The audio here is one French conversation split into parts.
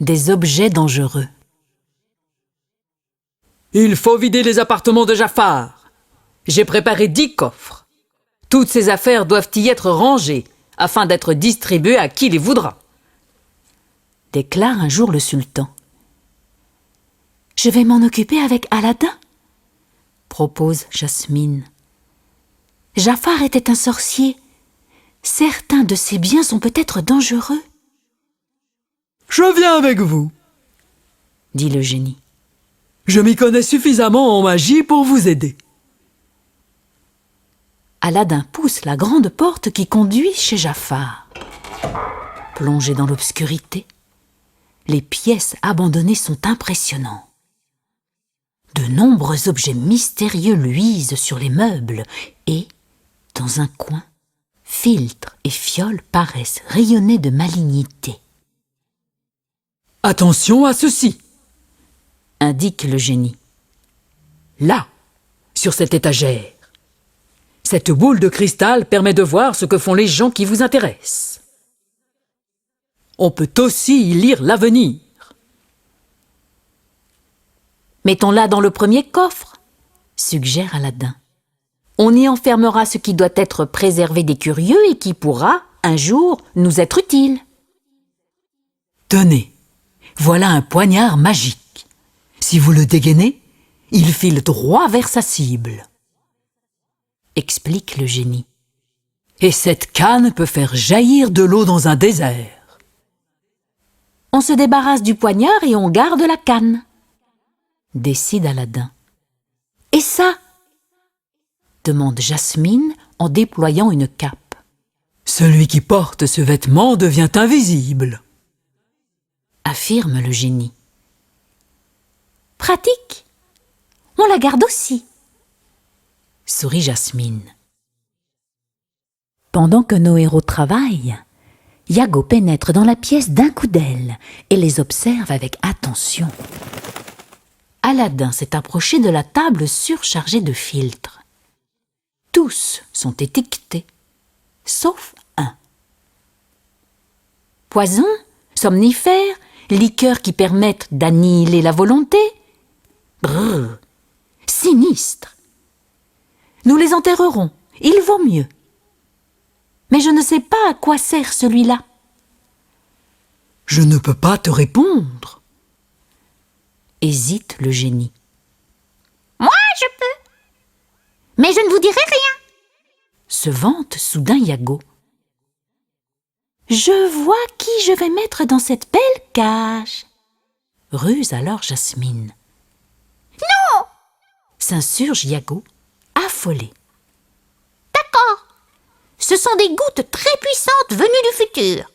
des objets dangereux. Il faut vider les appartements de Jafar. J'ai préparé 10 coffres. Toutes ces affaires doivent y être rangées afin d'être distribuées à qui les voudra, déclare un jour le sultan. Je vais m'en occuper avec Aladdin, propose Jasmine. Jafar était un sorcier. Certains de ses biens sont peut-être dangereux. Je viens avec vous, dit le génie. Je m'y connais suffisamment en magie pour vous aider. Aladdin pousse la grande porte qui conduit chez Jafar. Plongé dans l'obscurité, les pièces abandonnées sont impressionnantes. De nombreux objets mystérieux luisent sur les meubles et, dans un coin, filtres et fioles paraissent rayonner de malignité. Attention à ceci, indique le génie. là, sur cette étagère. Cette boule de cristal permet de voir ce que font les gens qui vous intéressent. On peut aussi y lire l'avenir. Mettons-la dans le premier coffre, suggère Aladdin. On y enfermera ce qui doit être préservé des curieux et qui pourra, un jour, nous être utile. Tenez, voilà un poignard magique. Si vous le dégainez, il file droit vers sa cible, explique le génie. et cette canne peut faire jaillir de l'eau dans un désert. On se débarrasse du poignard et on garde la canne, décide Aladdin. Et ça? Demande Jasmine en déployant une cape. Celui qui porte ce vêtement devient invisible, affirme le génie. Pratique. On la garde aussi, sourit Jasmine. Pendant que nos héros travaillent, Iago pénètre dans la pièce d'un coup d'aile et les observe avec attention. Aladdin s'est approché de la table surchargée de filtres. Tous sont étiquetés, sauf un. Poison, somnifères, liqueurs qui permettent d'annihiler la volonté. Brrr, sinistre. Nous les enterrerons, il vaut mieux. Mais je ne sais pas à quoi sert celui-là. Je ne peux pas te répondre. Hésite le génie. Moi, je peux. Mais je ne vous dirai rien. Se vante soudain Iago. Je vois qui je vais mettre dans cette belle cage. Ruse alors Jasmine. Non! S'insurge Iago, affolé. D'accord. Ce sont des gouttes très puissantes venues du futur.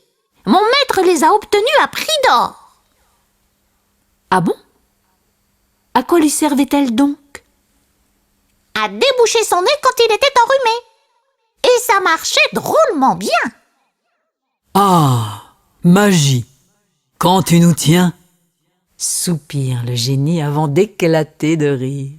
Mon maître les a obtenues à prix d'or. Ah bon? À quoi lui servaient-elles donc? À déboucher son nez quand il était enrhumé. Et ça marchait drôlement bien. Ah, magie, quand tu nous tiens. Soupire le génie avant d'éclater de rire.